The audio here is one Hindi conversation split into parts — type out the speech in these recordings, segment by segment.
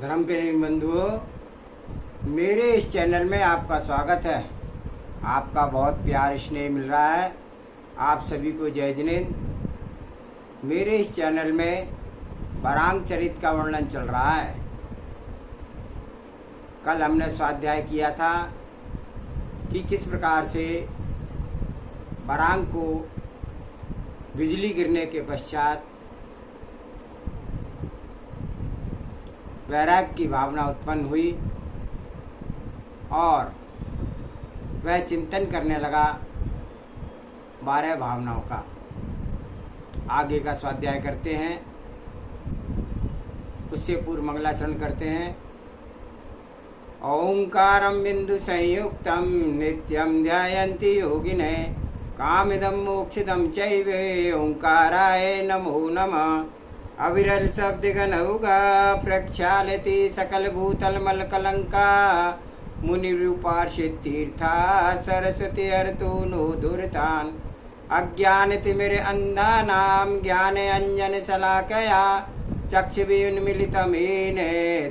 धर्म प्रेमी बंधुओं, मेरे इस चैनल में आपका स्वागत है। आपका बहुत प्यार स्नेह मिल रहा है। आप सभी को जय जिनेंद्र। मेरे इस चैनल में वरांग चरित का वर्णन चल रहा है। कल हमने स्वाध्याय किया था कि किस प्रकार से वरांग को बिजली गिरने के पश्चात वैराग्य की भावना उत्पन्न हुई और वह चिंतन करने लगा 12 भावनाओं का। आगे का स्वाध्याय करते हैं, उससे पूर्व मंगलाचरण करते हैं। ओंकारं बिंदु संयुक्तं नित्यं ध्यायन्ति योगिने कामिदं मोक्षिदं चैव ओंकाराय नमो नमः। अविरल शब्द घनौगा प्रक्षालति सकल भूतल मल कलंका मुनि रूपार्षित तीर्था सरस्वती अर्तो नो दुर्तान अज्ञान तिमिर अंधा नाम ज्ञान अंजन शलाकया चक्षुर्मिलितमेन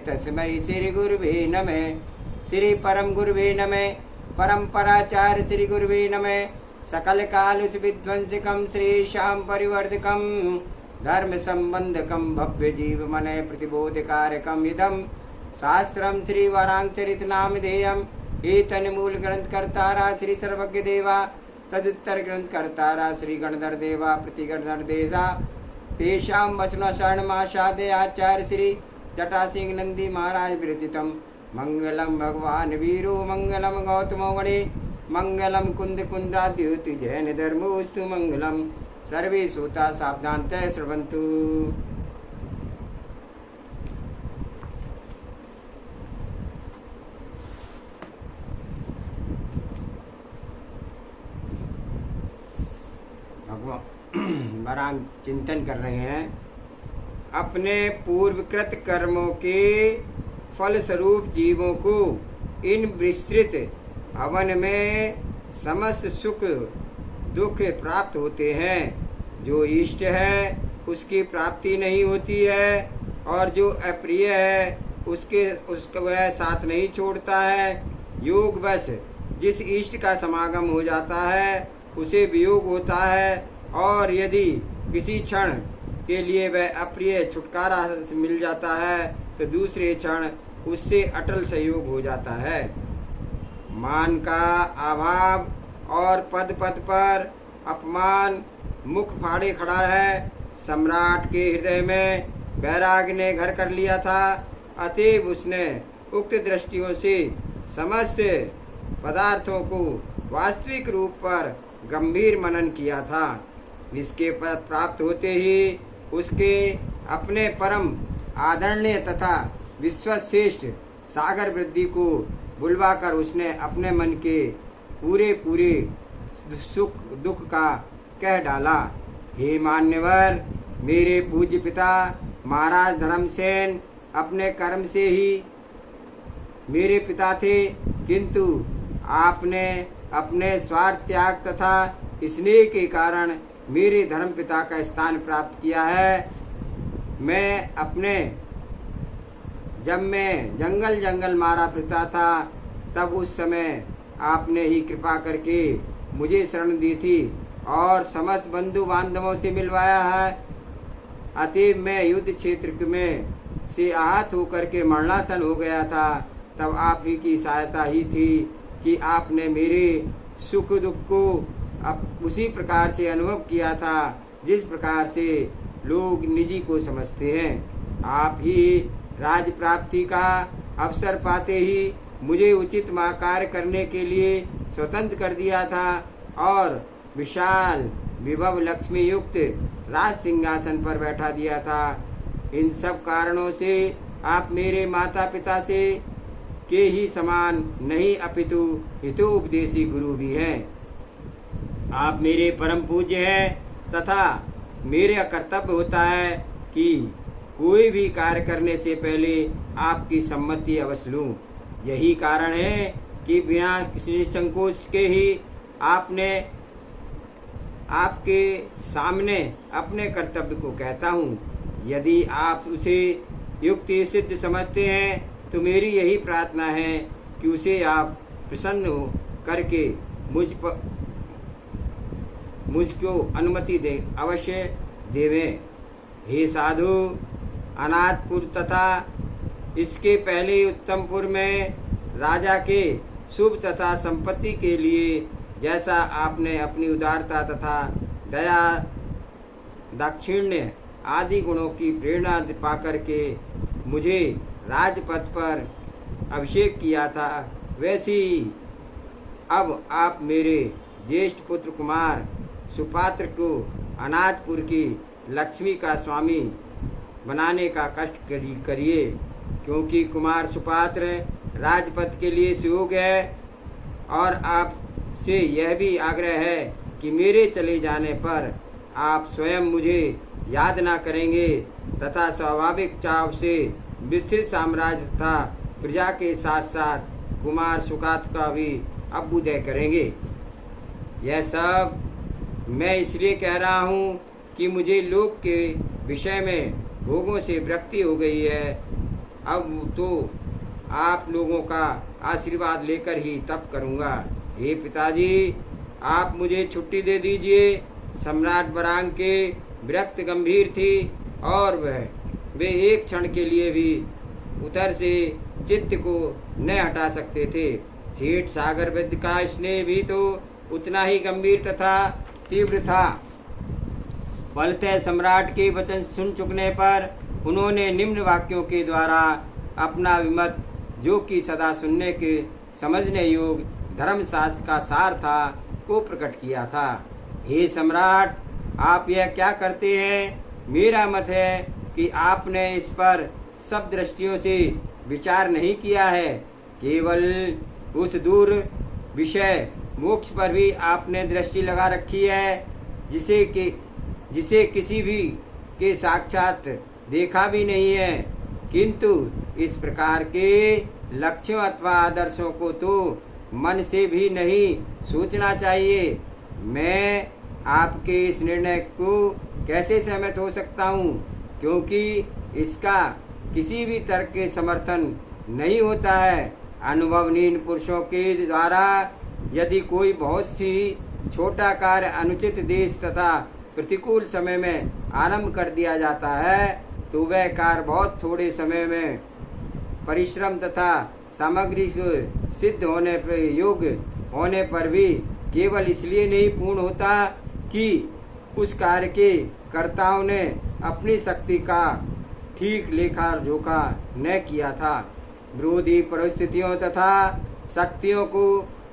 तस्मै श्री गुरुवे नमः। श्री परम गुरुवे नमः। परम्पराचार्य श्री गुरुवे नमः। सकल काल विध्वंसकम श्री श्याम परिवर्धकम धर्म संबंधकम भव्य जीव मन प्रतिबोधकारकम इदम शास्त्रम श्री वरांग चरित नामधेयम। एतन मूल ग्रंथ कर्तारा श्री सर्वज्ञ देवा तदुत्तर ग्रंथ कर्तारा श्री गणधर देवा प्रतिगणधर देशा तेषां वचन शरणमाशादे आचार्य श्री जटा सिंह नंदी महाराज विरचितम। मंगलम भगवान वीरो मंगलम गौतमो गणे मंगलम कुंद कुंदाद्युति जैन धर्मोस्तु मंगलम। सर्वे श्रोता सावधानतः श्रवन्तु। भगवान वरांग चिंतन कर रहे हैं। अपने पूर्वकृत कर्मों के फल स्वरूप जीवों को इन विस्तृत भवन में समस्त सुख दुख प्राप्त होते हैं। जो इष्ट है उसकी प्राप्ति नहीं होती है और जो अप्रिय है उसका वह साथ नहीं छोड़ता है। योग बस जिस इष्ट का समागम हो जाता है उसे वियोग होता है और यदि किसी क्षण के लिए वह अप्रिय छुटकारा मिल जाता है तो दूसरे क्षण उससे अटल सहयोग हो जाता है। मान का अभाव और पद पद पर अपमान मुख फाड़े खड़ा है। सम्राट के हृदय में वैराग्य ने घर कर लिया था, अतएव उसने उक्त दृष्टियों से समस्त पदार्थों को वास्तविक रूप पर गंभीर मनन किया था। इसके पद प्राप्त होते ही उसके अपने परम आदरणीय तथा विश्वश्रेष्ठ सागर वृद्धि को बुलवाकर उसने अपने मन के पूरे सुख दुख का कह डाला। हे मान्यवर, मेरे पूज्य पिता महाराज धर्मसेन अपने कर्म से ही मेरे पिता थे, किंतु आपने अपने स्वार्थ त्याग तथा स्नेह के कारण मेरे धर्म पिता का स्थान प्राप्त किया है। जब मैं जंगल मारा फिरता था तब उस समय आपने ही कृपा करके मुझे शरण दी थी और समस्त बंधु बांधवों से मिलवाया है। अतएव मैं युद्ध क्षेत्र में से आहत होकर के मरणासन हो गया था, तब आप ही की सहायता ही थी कि आपने मेरे सुख दुख को उसी प्रकार से अनुभव किया था जिस प्रकार से लोग निजी को समझते हैं। आप ही राज प्राप्ति का अवसर पाते ही मुझे उचित कार्य करने के लिए स्वतंत्र कर दिया था और विशाल विभव लक्ष्मी युक्त राज सिंहासन पर बैठा दिया था। इन सब कारणों से आप मेरे माता पिता से के ही समान नहीं अपितु हितोपदेशी गुरु भी हैं। आप मेरे परम पूज्य हैं तथा मेरा कर्तव्य होता है कि कोई भी कार्य करने से पहले आपकी सम्मति अवश्य लूं। यही कारण है कि बिना किसी संकोच के ही आपने आपके सामने अपने कर्तव्य को कहता हूँ। यदि आप उसे युक्ति सिद्ध समझते हैं, तो मेरी यही प्रार्थना है कि उसे आप प्रसन्न हो करके मुझको अनुमति दे अवश्य देवें। हे साधु, अनाथपुर तथा इसके पहले उत्तमपुर में राजा के शुभ तथा संपत्ति के लिए जैसा आपने अपनी उदारता तथा दया दाक्षिण्य आदि गुणों की प्रेरणा पाकर के मुझे राजपथ पर अभिषेक किया था, वैसी अब आप मेरे ज्येष्ठ पुत्र कुमार सुपात्र को अनाथपुर की लक्ष्मी का स्वामी बनाने का कष्ट करिए, क्योंकि कुमार सुपात्र राजपथ के लिए सुयोग्य है। और आपसे यह भी आग्रह है कि मेरे चले जाने पर आप स्वयं मुझे याद ना करेंगे तथा स्वाभाविक चाव से विस्तृत साम्राज्य तथा प्रजा के साथ साथ कुमार सुकात का भी अभ्युदय करेंगे। यह सब मैं इसलिए कह रहा हूँ कि मुझे लोक के विषय में भोगों से विरक्ति हो गई है। अब तो आप लोगों का आशीर्वाद लेकर ही तप करूँगा। हे पिताजी, आप मुझे छुट्टी दे दीजिए। सम्राट बरांग के विरक्त गंभीर थी और वे एक क्षण के लिए भी उधर से चित्त को न हटा सकते थे। सेठ सागर वैद्य का स्नेह भी तो उतना ही गंभीर तथा तीव्र था। फलतः सम्राट के वचन सुन चुकने पर उन्होंने निम्न वाक्यों के द्वारा अपना विमत, जो कि सदा सुनने के समझने योग धर्मशास्त्र का सार था, को प्रकट किया था। हे सम्राट, आप यह क्या करते हैं? मेरा मत है कि आपने इस पर सब दृष्टियों से विचार नहीं किया है। केवल उस दूर विषय मोक्ष पर भी आपने दृष्टि लगा रखी है, जिसे किसी भी के साक्षात देखा भी नहीं है। किंतु इस प्रकार के लक्ष्यों अथवा आदर्शों को तो मन से भी नहीं सोचना चाहिए। मैं आपके इस निर्णय को कैसे सहमत हो सकता हूँ, क्योंकि इसका किसी भी तर्क के समर्थन नहीं होता है। अनुभवहीन पुरुषों के द्वारा यदि कोई बहुत सी छोटा कार्य अनुचित देश तथा प्रतिकूल समय में आरंभ कर दिया जाता है, तो वह कार्य बहुत थोड़े समय में परिश्रम तथा सामग्री से सिद्ध होने पर योग्य होने पर भी केवल इसलिए नहीं पूर्ण होता कि उस कार्य के कर्ताओं ने अपनी शक्ति का ठीक लेखा जोखा न किया था। विरोधी परिस्थितियों तथा शक्तियों को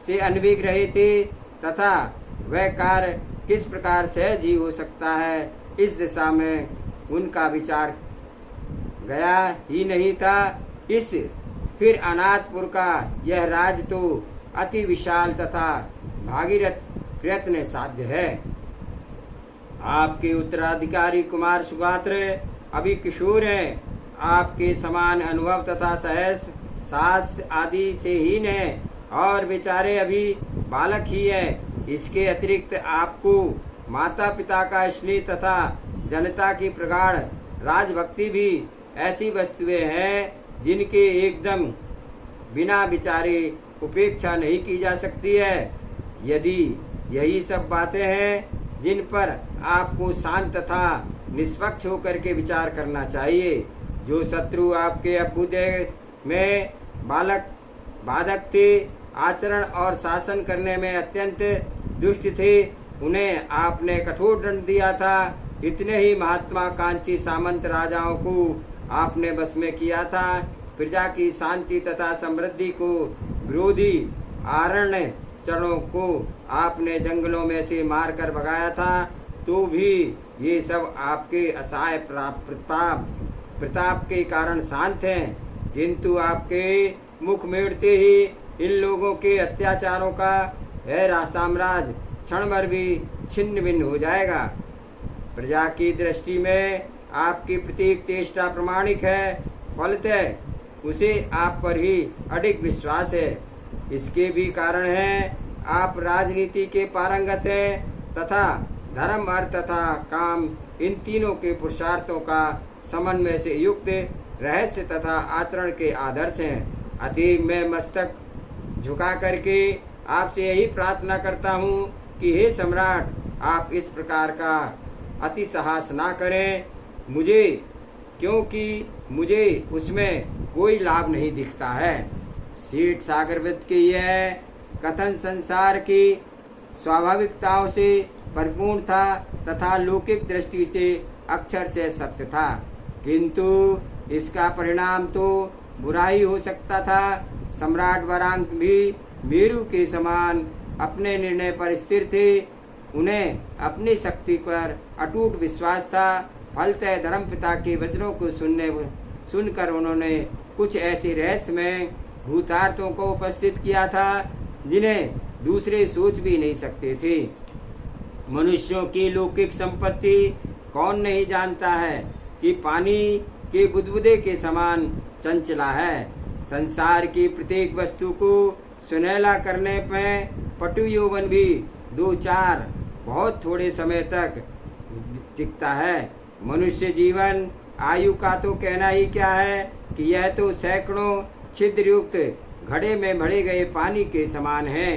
से अनभिज्ञ रहे थे तथा वह कार्य किस प्रकार सहज ही हो सकता है, इस दिशा में उनका विचार गया ही नहीं था। इस फिर अनाथपुर का यह राज तो अति विशाल तथा भागीरथ प्रयत्न साध्य है। आपके उत्तराधिकारी कुमार सुगात्र अभी किशोर हैं, आपके समान अनुभव तथा सहस साहस आदि से हीन है और बेचारे अभी बालक ही है। इसके अतिरिक्त आपको माता पिता का स्नेह तथा जनता की प्रगाढ़ राजभक्ति भी ऐसी वस्तुएं हैं जिनके एकदम बिना विचारे उपेक्षा नहीं की जा सकती है। यदि यही सब बातें हैं जिन पर आपको शांत तथा निष्पक्ष होकर के विचार करना चाहिए, जो शत्रु आपके अभ्युदय में बाधक थे, आचरण और शासन करने में अत्यंत दुष्ट थे, उन्हें आपने कठोर दंड दिया था। इतने ही महात्माकांक्षी सामंत राजाओं को आपने बस में किया था। प्रजा की शांति तथा समृद्धि को विरोधी आरण्य चरणों को आपने जंगलों में से मारकर भगाया था, तो भी ये सब आपके असहाय प्रताप के कारण शांत हैं। किंतु आपके मुख मेड़ते ही इन लोगों के अत्याचारों का यह साम्राज्य क्षण भर भी छिन्न भिन्न हो जाएगा। प्रजा की दृष्टि में आपकी प्रत्येक चेष्टा प्रमाणिक है, फलतः उसे आप पर ही अडिग विश्वास है। इसके भी कारण है, आप राजनीति के पारंगत हैं तथा धर्म अर्थ तथा काम इन तीनों के पुरुषार्थों का समन्वय से युक्त रहस्य तथा आचरण के आदर्श हैं। अतएव मैं मस्तक झुका करके आपसे यही प्रार्थना करता हूँ कि हे सम्राट, आप इस प्रकार का अति साहस ना करें मुझे, क्योंकि मुझे उसमें कोई लाभ नहीं दिखता है। सेठ सागरवत के यह कथन संसार की स्वाभाविकताओं से परिपूर्ण था तथा लौकिक दृष्टि से अक्षर से सत्य था, किंतु इसका परिणाम तो बुरा ही हो सकता था। सम्राट वरांक भी मेरु के समान अपने निर्णय पर स्थिर थे। उन्हें अपनी शक्ति पर अटूट विश्वास था। फलतः धर्मपिता के वचनों को सुनकर उन्होंने कुछ ऐसे रहस्यमय भूतार्थों को उपस्थित किया था जिन्हें दूसरे सोच भी नहीं सकते थे। मनुष्यों की लौकिक संपत्ति कौन नहीं जानता है कि पानी के बुदबुदे के समान चंचला है। संसार की प्रत्येक वस्तु को सुनहला करने में पटु यौवन भी 2-4 बहुत थोड़े समय तक टिकता है। मनुष्य जीवन आयु का तो कहना ही क्या है कि यह तो सैकड़ों छिद्र युक्त घड़े में भरे गए पानी के समान है।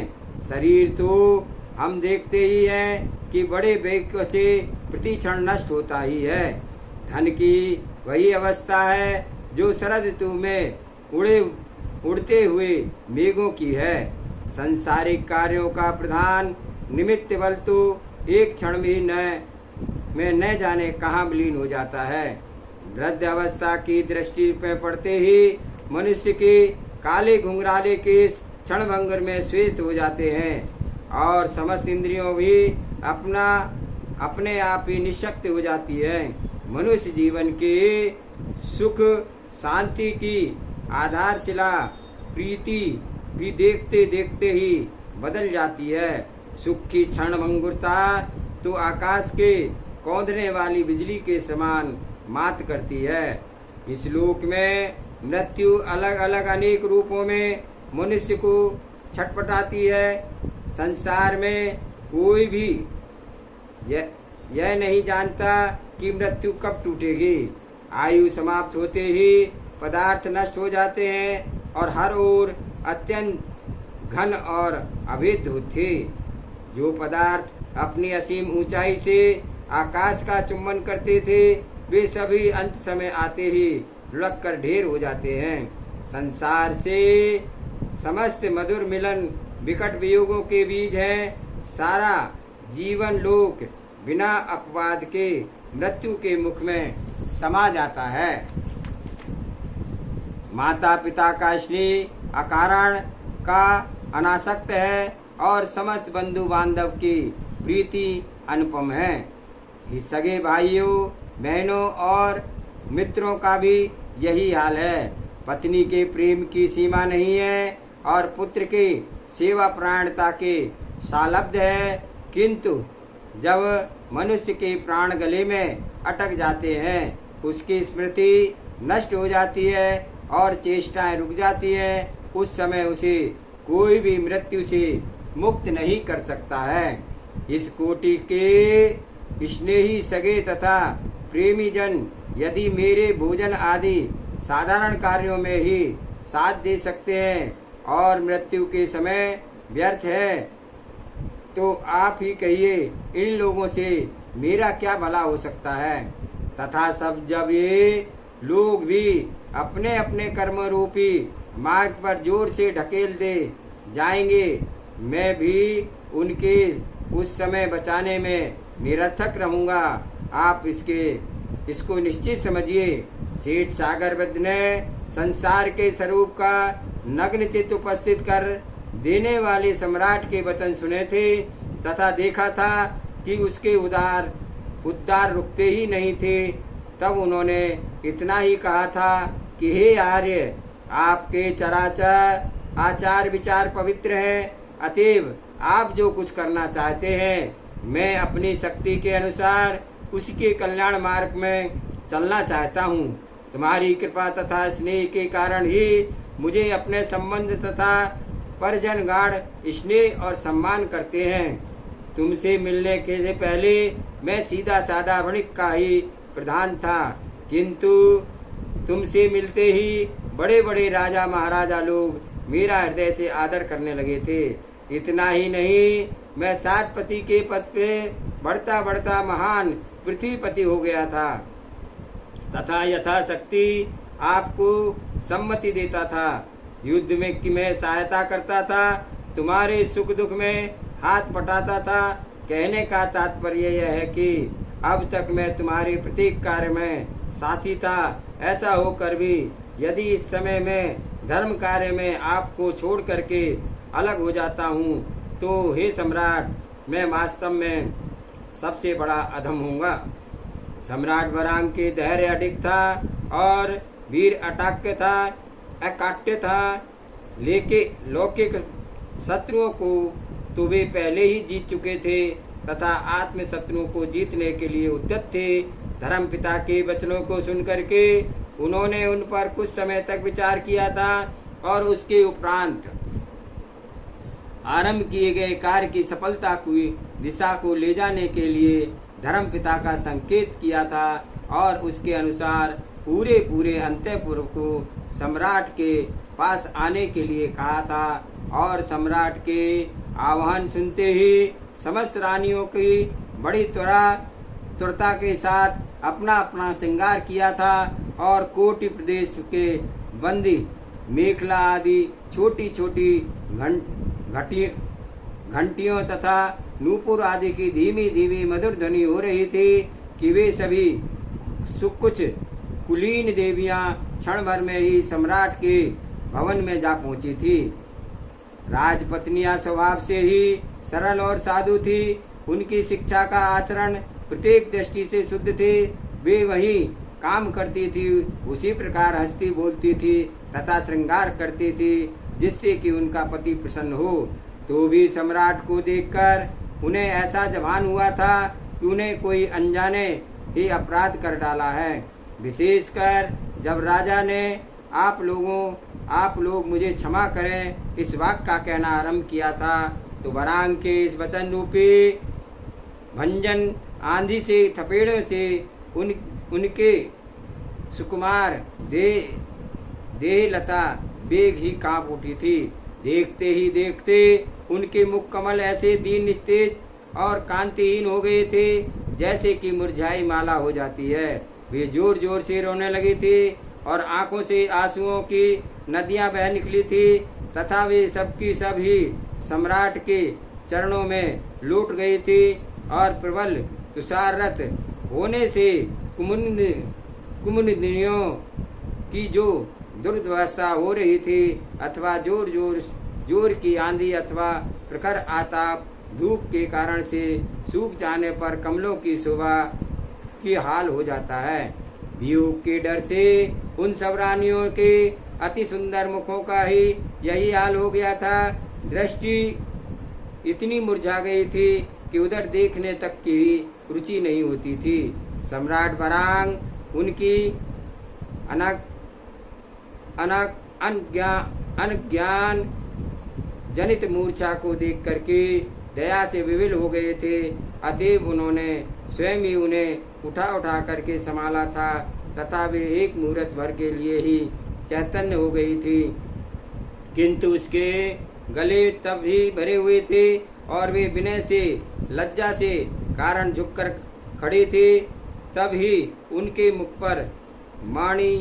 शरीर तो हम देखते ही हैं कि बड़े वेग से प्रति क्षण नष्ट होता ही है। धन की वही अवस्था है जो शरद ऋतु में उड़ते हुए मेघों की है। सांसारिक कार्यों का प्रधान निमित्त बल तो एक क्षण भी न जाने कहाँ विलीन हो जाता है। वृद्ध अवस्था की दृष्टि में पड़ते ही मनुष्य के काले घुंघराले केस क्षण भंगुर में श्वेत हो जाते हैं और समस्त इंद्रियों भी अपने आप ही निःशक्त हो जाती है। मनुष्य जीवन के सुख शांति की आधारशिला प्रीति भी देखते देखते ही बदल जाती है। सुख की क्षण भंगुरता तो आकाश के कौंधने वाली बिजली के समान मात करती है। इस लोक में मृत्यु अलग अलग अनेक रूपों में मनुष्य को छटपटाती है। संसार में कोई भी यह नहीं जानता कि मृत्यु कब टूटेगी। आयु समाप्त होते ही पदार्थ नष्ट हो जाते हैं और हर ओर अत्यंत घन और अभेद्य होते। जो पदार्थ अपनी असीम ऊंचाई से आकाश का चुंबन करते थे वे सभी अंत समय आते ही लुढ़क कर ढेर हो जाते हैं। संसार से समस्त मधुर मिलन विकट वियोगों के बीज है। सारा जीवन लोक बिना अपवाद के मृत्यु के मुख में समा जाता है। माता पिता का स्नेह अकारण का अनासक्त है और समस्त बंधु बांधव की प्रीति अनुपम है। इस सगे भाइयों बहनों और मित्रों का भी यही हाल है। पत्नी के प्रेम की सीमा नहीं है और पुत्र के सेवा प्राणता के सालब्ध है, किंतु जब मनुष्य के प्राण गले में अटक जाते हैं उसकी स्मृति नष्ट हो जाती है और चेष्टाएं रुक जाती है। उस समय उसे कोई भी मृत्यु से मुक्त नहीं कर सकता है। इस कोटि के स्नेही सगे तथा प्रेमी जन यदि मेरे भोजन आदि साधारण कार्यों में ही साथ दे सकते हैं और मृत्यु के समय व्यर्थ है तो आप ही कहिए इन लोगों से मेरा क्या भला हो सकता है। तथा सब जब ये लोग भी अपने अपने कर्म रूपी मार्ग पर जोर से ढकेल दे जाएंगे, मैं भी उनके उस समय बचाने में निरर्थक रहूंगा। आप इसको निश्चित समझिए। सेठ सागरवत ने संसार के स्वरूप का नग्न चित्त उपस्थित कर देने वाले सम्राट के वचन सुने थे तथा देखा था कि उसके उद्धार रुकते ही नहीं थे। तब उन्होंने इतना ही कहा था कि हे आर्य, आपके चराचर आचार विचार पवित्र हैं, अतएव आप जो कुछ करना चाहते हैं मैं अपनी शक्ति के अनुसार उसके कल्याण मार्ग में चलना चाहता हूँ। तुम्हारी कृपा तथा स्नेह के कारण ही मुझे अपने संबंध तथा परिजन गाढ़ स्नेह और सम्मान करते हैं। तुमसे मिलने के से पहले मैं सीधा साधा वणिक का ही प्रधान था, किंतु तुमसे मिलते ही बड़े बड़े राजा महाराजा लोग मेरा हृदय से आदर करने लगे थे। इतना ही नहीं, मैं 60 पति के पद पे बढ़ता बढ़ता महान पृथ्वीपति हो गया था तथा यथाशक्ति आपको सम्मति देता था। युद्ध में कि मैं सहायता करता था, तुम्हारे सुख दुख में हाथ पटाता था। कहने का तात्पर्य यह है कि अब तक मैं तुम्हारे प्रत्येक कार्य में साथी था। ऐसा होकर भी यदि इस समय मैं धर्म कार्य में आपको छोड़ करके अलग हो जाता हूँ तो हे सम्राट, मैं वास्तव में सबसे बड़ा अधम होऊंगा। सम्राट वरांग के धैर्य अधिक था और वीर अकाट्य था। लौकिक शत्रुओं को तो वे पहले ही जीत चुके थे तथा आत्म शत्रुओं को जीतने के लिए उद्यत थे। धर्म पिता के वचनों को सुनकर के उन्होंने उन पर कुछ समय तक विचार किया था और उसके उपरांत आरंभ किए गए कार्य की सफलता की दिशा को ले जाने के लिए धर्म पिता का संकेत किया था और उसके अनुसार पूरे अंतःपुर को सम्राट के पास आने के लिए कहा था। और सम्राट के आह्वान सुनते ही समस्त रानियों की बड़ी त्वरता के साथ अपना अपना श्रृंगार किया था और कोटि प्रदेश के बंदी मेखला आदि छोटी छोटी घंटियों तथा नूपुर आदि की धीमी धीमी मधुर ध्वनि हो रही थी कि वे सभी कुछ कुलीन देवियां क्षण भर में ही सम्राट के भवन में जा पहुंची थी। राजपत्नियां स्वभाव से ही सरल और साधु थी। उनकी शिक्षा का आचरण प्रत्येक दृष्टि से शुद्ध थे। वे वही काम करती थी, उसी प्रकार हंसती बोलती थी तथा श्रृंगार करती थी जिससे कि उनका पति प्रसन्न हो। तो भी सम्राट को देखकर उन्हें ऐसा जवान हुआ था कि उन्हें कोई अनजाने ही अपराध कर डाला है। विशेषकर जब राजा ने आप लोग मुझे क्षमा करें इस वाक्य का कहना आरंभ किया था तो वरांग के इस वचन रूपी भंजन आंधी से थपेड़ों से उनके सुकुमार देह लता बेग ही कांप उठी थी। देखते ही देखते उनके मुख कमल ऐसे दीन निस्तेज और कांतिहीन हो गए थे जैसे कि मुरझाई माला हो जाती है। वे जोर जोर से रोने लगी थी और आंखों से आंसुओं की नदियां बह निकली थी तथा वे सबकी सब ही सम्राट के चरणों में लूट गई थी और प्रबल तुषाररत होने से कुमुदिनियों की जो दुर्दशा हो रही थी अथवा जोर की आंधी अथवा प्रखर आताप धूप के कारण से सूख जाने पर कमलों की शोभा की हाल हो जाता है। वियोग के डर से उन सब रानियों के अति सुंदर मुखों का ही यही हाल हो गया था। दृष्टि इतनी मुरझा गई थी कि उधर देखने तक की रुचि नहीं होती थी। सम्राट वरांग उनकी अनज्ञान जनित मूर्छा को देख करके दया से विविल हो गए थे। अतएव उन्होंने स्वयं ही उन्हें उठा करके संभाला था तथा वे एक मुहूर्त भर के लिए ही चैतन्य हो गई थी, किंतु उसके गले तब भी भरे हुए थे और वे विनय से लज्जा से कारण झुककर खड़े थे। तब ही उनके मुख पर वाणी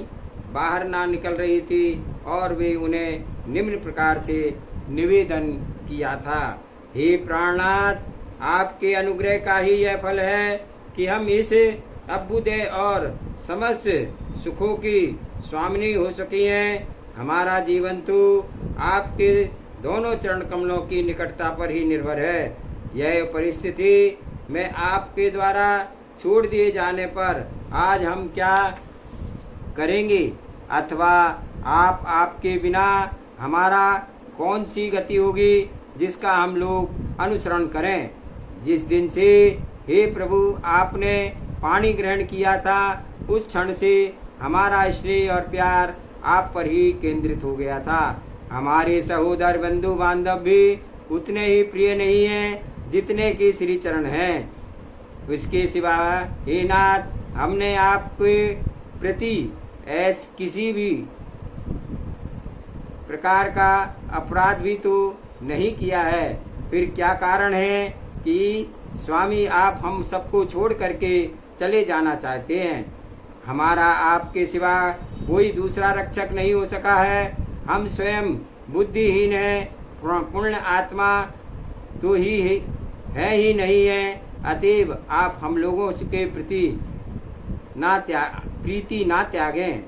बाहर ना निकल रही थी और वे उन्हें निम्न प्रकार से निवेदन किया था। हे प्राणनाथ, आपके अनुग्रह का ही यह फल है कि हम इस अभ्युदय और समस्त सुखों की स्वामिनी हो सकी हैं। हमारा जीवन तो आपके दोनों चरण कमलों की निकटता पर ही निर्भर है। यह परिस्थिति में आपके द्वारा छोड़ दिए जाने पर आज हम क्या करेंगे अथवा आपके बिना हमारा कौन सी गति होगी जिसका हम लोग अनुसरण करें। जिस दिन से हे प्रभु आपने पानी ग्रहण किया था उस क्षण से हमारा स्नेह और प्यार आप पर ही केंद्रित हो गया था। हमारे सहोदर बंधु बांधव भी उतने ही प्रिय नहीं हैं जितने कि श्री चरण हैं। उसके सिवा हे नाथ, हमने आपके प्रति ऐसे किसी भी प्रकार का अपराध भी तो नहीं किया है। फिर क्या कारण है कि स्वामी आप हम सबको छोड़ करके चले जाना चाहते हैं? हमारा आपके सिवा कोई दूसरा रक्षक नहीं हो सका है। हम स्वयं बुद्धिहीन हैं, पूर्ण आत्मा तो ही है ही नहीं है। अतएव आप हम लोगों के प्रति प्रीति ना त्यागें।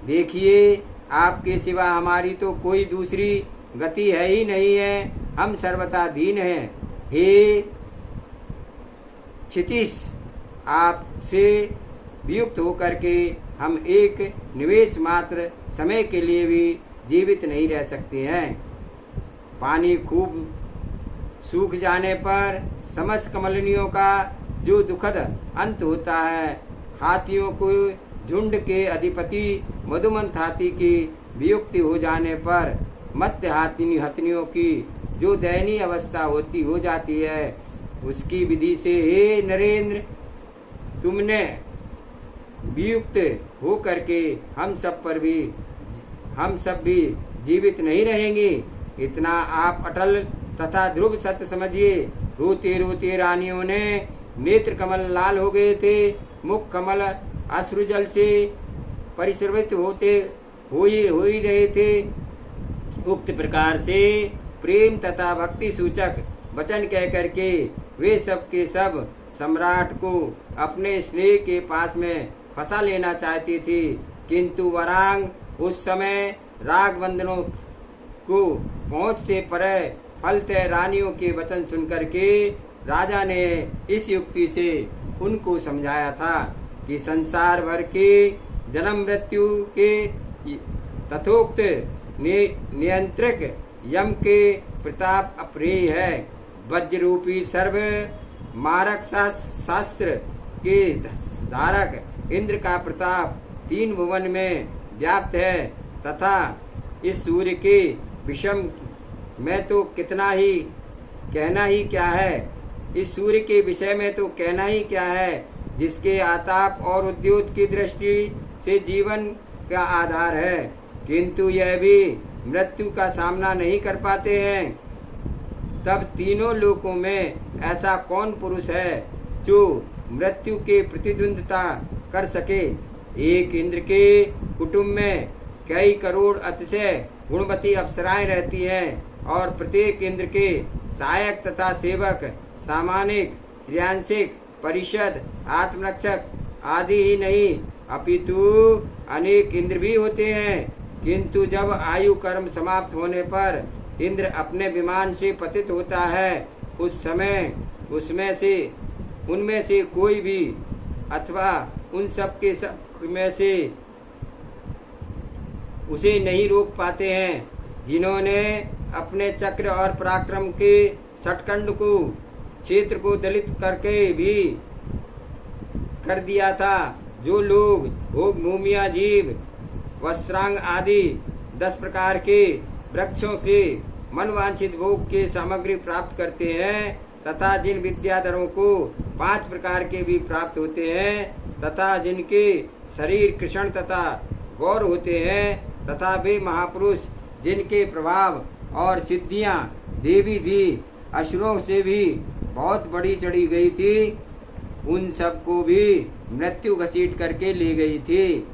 देखिए आपके सिवा हमारी तो कोई दूसरी गति है ही नहीं है। हम सर्वथा दीन हैं। हे क्षितिश, आपसे वियुक्त होकर के हम एक निवेश मात्र समय के लिए भी जीवित नहीं रह सकते हैं। पानी खूब सूख जाने पर समस्त कमलिनियों का जो दुखद अंत होता है, हाथियों को झुंड के अधिपति मधुमंत हाथी की वियुक्ति हो जाने पर मत्स्य हथनियों की जो दयनीय अवस्था हो जाती है, उसकी विधि से हे नरेंद्र, तुमने वियुक्त हो करके हम सब भी जीवित नहीं रहेंगे। इतना आप अटल तथा ध्रुव सत्य समझिए। रोते रोते रानियों ने नेत्र कमल लाल हो गए थे, मुख कमल अश्रुजल से परिस्रवित हो ही रहे थे। उक्त प्रकार से प्रेम तथा भक्ति सूचक वचन कह करके वे सब के सब सम्राट को अपने स्नेह के पास में फंसा लेना चाहती थी, किंतु वरांग उस समय राग बंधनों को पहुंच से परे फलते रानियों के वचन सुनकर के राजा ने इस युक्ति से उनको समझाया था कि संसार भर के जन्म मृत्यु के तथोक्त नियंत्रक यम के प्रताप अप्रिय है। वज्र रूपी सर्व मारक शास्त्र के धारक इंद्र का प्रताप 3 भुवन में व्याप्त है, तथा इस सूर्य के विषम में तो कहना ही क्या है। इस सूर्य के विषय में तो कहना ही क्या है, जिसके आताप और उद्योत की दृष्टि से जीवन का आधार है, किंतु यह भी मृत्यु का सामना नहीं कर पाते हैं। तब तीनों लोकों में ऐसा कौन पुरुष है जो मृत्यु के प्रतिद्वंदिता कर सके। एक इंद्र के कुटुंब में कई करोड़ अतिशय गुणवती अप्सराएं रहती हैं, और प्रत्येक इंद्र के सहायक तथा सेवक सामानिक, त्रियांशिक, परिषद, आत्मरक्षक आदि ही नहीं अपितु अनेक इंद्र भी होते हैं। किंतु जब आयु कर्म समाप्त होने पर इंद्र अपने विमान से पतित होता है, उस समय उनमें से कोई भी अथवा उन सब के सब में से उसे नहीं रोक पाते हैं, जिन्होंने अपने चक्र और पराक्रम के षटकंड को क्षेत्र को दलित करके भी कर दिया था। जो लोग भोग भूमिया जीव वस्त्रांग आदि 10 प्रकार के वृक्षों के मनवांछित भोग के सामग्री प्राप्त करते हैं, तथा जिन विद्याधरों को 5 प्रकार के भी प्राप्त होते हैं, तथा जिनके शरीर कृष्ण तथा गौर होते हैं, तथा वे महापुरुष जिनके प्रभाव और सिद्धियां देवी भी असुरों से भी बहुत बड़ी चढ़ी गई थी, उन सबको भी मृत्यु घसीट करके ले गई थी।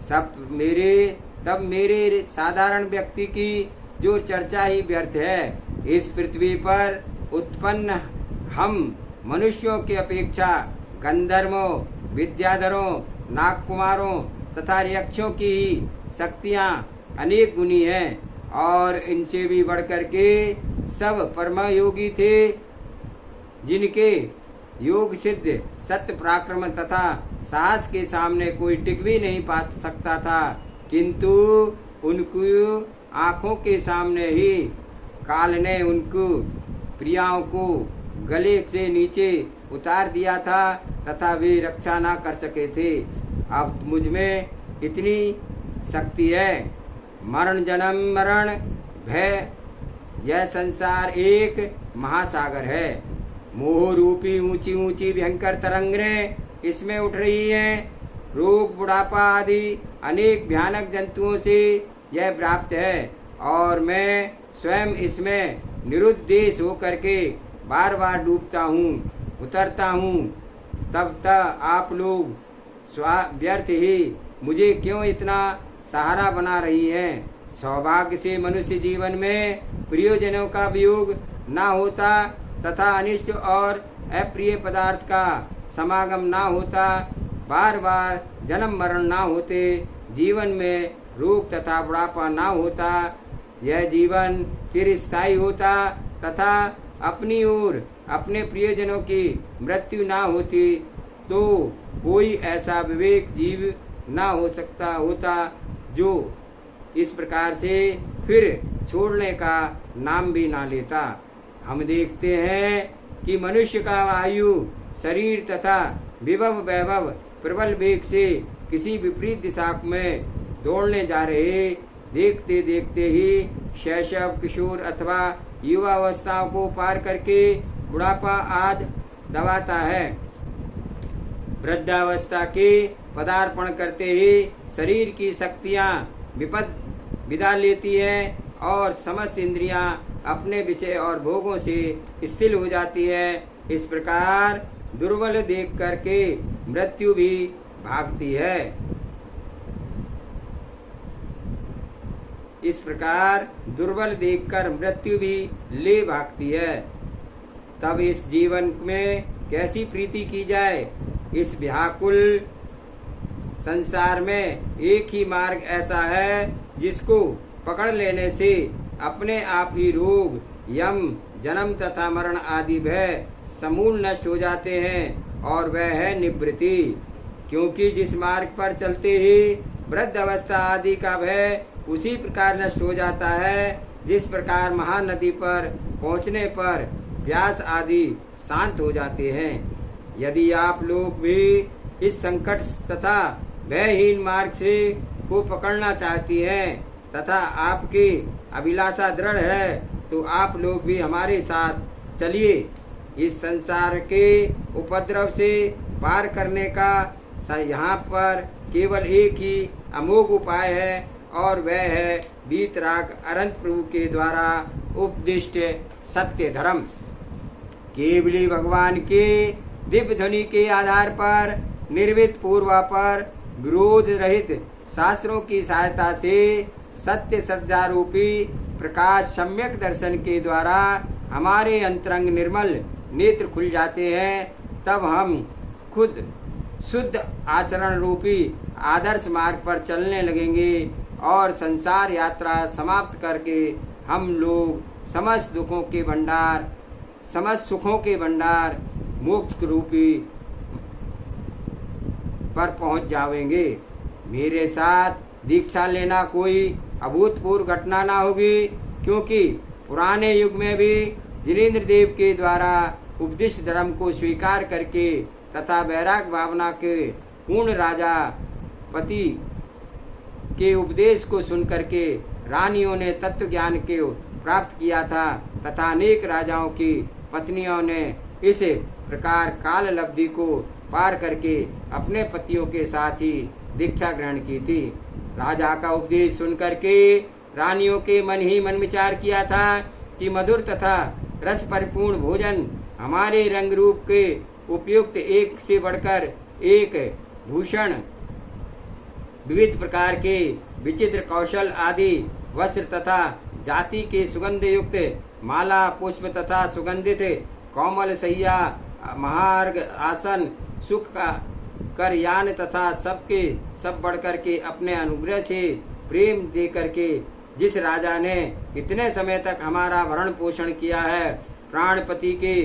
तब मेरे साधारण व्यक्ति की जो चर्चा ही व्यर्थ है। इस पृथ्वी पर उत्पन्न हम मनुष्यों की अपेक्षा गंधर्वों, विद्याधरों, नागकुमारों तथा यक्षों की ही शक्तियां अनेक गुनी हैं, और इनसे भी बढ़कर के सब परम योगी थे, जिनके योग सिद्ध सत्य पराक्रम तथा साहस के सामने कोई टिक भी नहीं पा सकता था, किंतु उनकी आंखों के सामने ही काल ने उनको प्रियाओं को गले से नीचे उतार दिया था, तथा वे रक्षा ना कर सके थे। अब मुझ में इतनी शक्ति है। मरण जन्म मरण भय, यह संसार एक महासागर है। मोह रूपी ऊंची ऊंची भयंकर तरंगें इसमें उठ रही हैं। रोग, बुढ़ापा आदि अनेक भयानक जंतुओं से यह प्राप्त है और मैं स्वयं इसमें निरुद्देश होकर के बार बार डूबता हूँ, उतरता हूँ। तब तक आप लोग व्यर्थ ही मुझे क्यों इतना सहारा बना रही हैं? सौभाग्य से मनुष्य जीवन में प्रियजनों का वियोग ना होता तथा अनिष्ट और अप्रिय पदार्थ का समागम ना होता, बार बार जन्म मरण ना होते, जीवन में रोग तथा बुढ़ापा ना होता, यह जीवन चिरस्थायी होता तथा अपनी ओर अपने प्रियजनों की मृत्यु ना होती, तो कोई ऐसा विवेक जीव ना हो सकता होता जो इस प्रकार से फिर छोड़ने का नाम भी ना लेता। हम देखते हैं कि मनुष्य का आयु, शरीर तथा विभव वैभव प्रबल वेग से किसी विपरीत दिशा में दौड़ने जा रहे, देखते देखते ही शैशव, किशोर अथवा युवावस्थाओं को पार करके बुढ़ापा आज दबाता है। वृद्धावस्था के पदार्पण करते ही शरीर की शक्तियां विदा लेती है और समस्त इंद्रियां अपने विषय और भोगों से स्थिर हो जाती है। इस प्रकार दुर्बल देख करके मृत्यु भी भागती है। इस प्रकार दुर्बल देखकर मृत्यु भी ले भागती है। तब इस जीवन में कैसी प्रीति की जाए? इस व्याकुल संसार में एक ही मार्ग ऐसा है जिसको पकड़ लेने से अपने आप ही रोग, यम, जन्म तथा मरण आदि भय समूल नष्ट हो जाते हैं और वह है निवृत्ति। क्योंकि जिस मार्ग पर चलते ही वृद्ध अवस्था आदि का भय उसी प्रकार नष्ट हो जाता है जिस प्रकार महानदी पर पहुँचने पर प्यास आदि शांत हो जाते हैं। यदि आप लोग भी इस संकट तथा भयहीन मार्ग से को पकड़ना चाहती हैं तथा आपकी अभिलाषा दृढ़ है, तो आप लोग भी हमारे साथ चलिए। इस संसार के उपद्रव से पार करने का यहाँ पर केवल एक ही अमोघ उपाय है और वह है वीतराग अनंत प्रभु के द्वारा उपदिष्ट सत्य धर्म। केवली भगवान के दिव्य ध्वनि के आधार पर निर्वित पूर्वापर विरोध रहित शास्त्रों की सहायता से सत्य श्रद्धा रूपी प्रकाश सम्यक दर्शन के द्वारा हमारे अंतरंग निर्मल नेत्र खुल जाते हैं। तब हम खुद शुद्ध आचरण रूपी आदर्श मार्ग पर चलने लगेंगे और संसार यात्रा समाप्त करके हम लोग समस्त सुखों के भंडार मोक्ष रूपी पर पहुंच जाएंगे। मेरे साथ दीक्षा लेना कोई अभूतपूर्व घटना ना होगी, क्योंकि पुराने युग में भी जिनेन्द्र देव के द्वारा उपदिष्ट धर्म को स्वीकार करके तथा वैराग भावना के पूर्ण राजा पति के उपदेश को सुन करके रानियों ने तत्व ज्ञान के प्राप्त किया था तथा अनेक राजाओं की पत्नियों ने इस प्रकार काल लब्धि को पार करके अपने पतियों के साथ ही दीक्षा ग्रहण की थी। राजा का उपदेश सुन करके रानियों के मन ही मन विचार किया था कि मधुर तथा रस परिपूर्ण भोजन हमारे रंग रूप के उपयुक्त एक से बढ़कर एक भूषण, विविध प्रकार के विचित्र कौशल आदि वस्त्र तथा जाति के सुगंध युक्त माला, पुष्प तथा सुगंधित कोमल सैया, महार्घ आसन, सुख का कर यान तथा सबके सब बढ़कर के अपने अनुग्रह से प्रेम दे करके जिस राजा ने इतने समय तक हमारा भरण पोषण किया है, प्राणपति के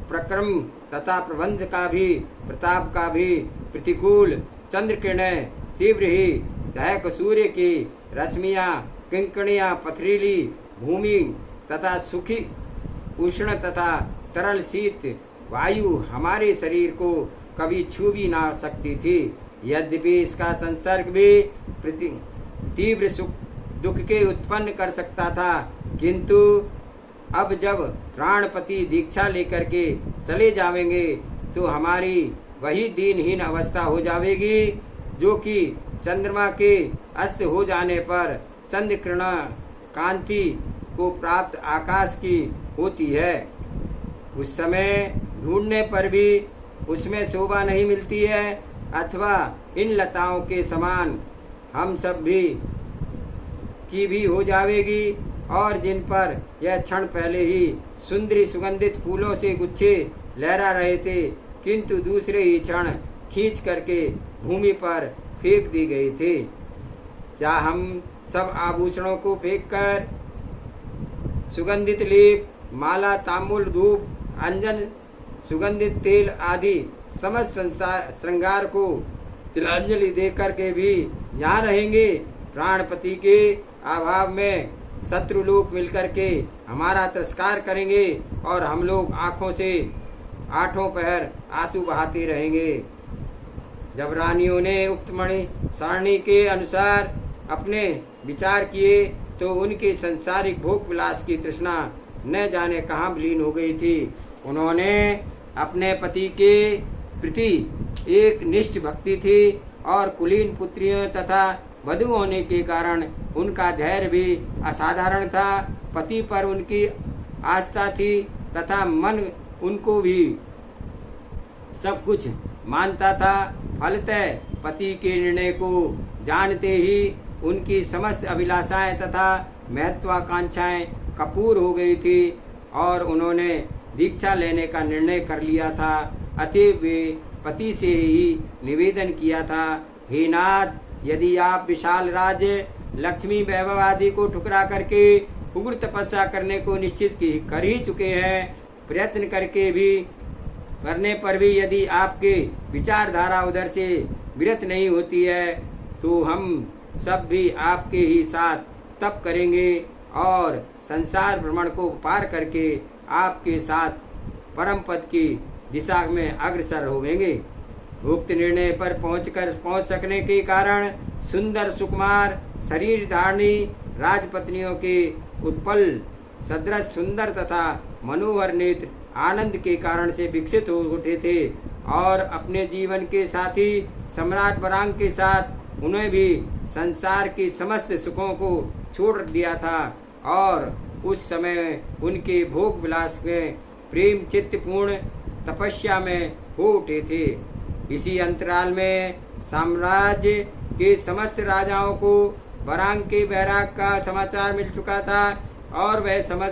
प्रक्रम तथा प्रबंध का भी प्रताप का भी प्रतिकूल चंद्र किरणें, तीव्र ही दहक सूर्य की रश्मियां, किंकणियां, पथरीली भूमि तथा सुखी उष्ण तथा तरल शीत वायु हमारे शरीर को कभी छू भी ना सकती थी। यद्यपि इसका संसर्ग भी तीव्र सुख दुख के उत्पन्न कर सकता था, किंतु अब जब प्राणपति दीक्षा लेकर के चले जाएंगे तो हमारी वही दीनहीन अवस्था हो जाएगी जो कि चंद्रमा के अस्त हो जाने पर चंद्रकिरण कांति को प्राप्त आकाश की होती है। उस समय ढूंढने पर भी उसमें शोभा नहीं मिलती है, अथवा इन लताओं के समान हम सब की भी हो जावेगी, और जिन पर यह क्षण पहले ही सुंदरी सुगंधित फूलों से गुच्छे लहरा रहे थे, किंतु दूसरे ही क्षण खींच करके भूमि पर फेंक दी गई थे। क्या हम सब आभूषणों को फेंककर सुगंधित लेप, माला, तांबूल, धूप, अंजन, सुगंधित तेल आदि समस्त श्रृंगार को तिलांजलि दे करके भी यहाँ रहेंगे? प्राणपति के अभाव में शत्रु लोग मिलकर के हमारा तिरस्कार करेंगे और हम लोग आंखों से आठों पहर आंसू बहाते रहेंगे। जब रानियों ने उक्त मणि सारणी के अनुसार अपने विचार किए तो उनके संसारिक भोग विलास की तृष्णा न जाने कहाँ विलीन हो गई थी। उन्होंने अपने पति के प्रति एक निष्ठ भक्ति थी और कुलीन पुत्रियों तथा वधु होने के कारण उनका धैर्य भी असाधारण था। पति पर उनकी आस्था थी तथा मन उनको भी सब कुछ मानता था। फलतः पति के निर्णय को जानते ही उनकी समस्त अभिलाषाएं तथा महत्वाकांक्षाएं कपूर हो गई थी और उन्होंने दीक्षा लेने का निर्णय कर लिया था। अतएव वे पति से ही निवेदन किया था, हे नाथ, यदि आप विशाल राज्य, लक्ष्मी, वैभव आदि को ठुकरा करके उग्र तपस्या करने को निश्चित कर ही चुके हैं, प्रयत्न करने पर भी यदि आपके विचारधारा उधर से विरत नहीं होती है, तो हम सब भी आपके ही साथ तप करेंगे और संसार भ्रमण को पार करके आपके साथ परम पद की दिशा में अग्रसर होंगे। उक्त निर्णय पर पहुंच सकने के कारण सुंदर सुकुमार शरीर धारणी राजपत्नियों के उत्पल सदृश सुंदर तथा मनोहर नेत्र आनंद के कारण से विकसित हो उठे थे और अपने जीवन के साथी सम्राट बरांग के साथ उन्हें भी संसार के समस्त सुखों को छोड़ दिया था और उस समय उनके भोग विलास में प्रेम चित्तपूर्ण तपस्या में हो उठे थे। इसी अंतराल में साम्राज्य के समस्त राजाओं को बरांग के बैराग का समाचार मिल चुका था और वह समझ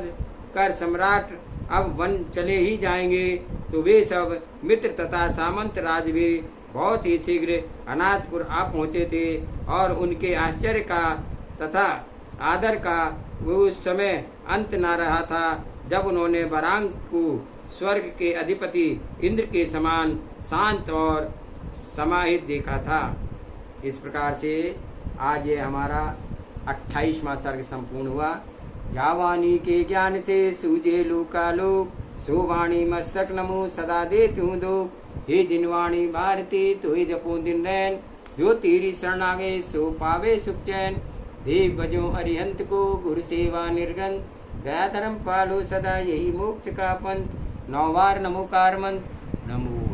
कर सम्राट अब वन चले ही जाएंगे, तो वे सब मित्र तथा सामंत राज भी बहुत ही शीघ्र अनाथपुर आ पहुँचे थे और उनके आश्चर्य का तथा आदर का वो उस समय अंत न रहा था जब उन्होंने बरांग को स्वर्ग के अधिपति इंद्र के समान शांत और समाहित देखा था। इस प्रकार से आज ये हमारा 28वां सर्ग संपूर्ण हुआ। जावानी के ज्ञान से सूझे लोकालोक, सोवाणी मस्तक नमो सदा देत हूँ दो। हे जिनवाणी भारती तो ही जपो दिन रैन, जो तेरी शरण आगे सो पावे सुख चैन। देव बजो अरिहंत को गुरु सेवा निर्गन, दया धर्म पालो सदा यही मोक्ष का पंथ। 9 बार नमोकार मंत्र। नमो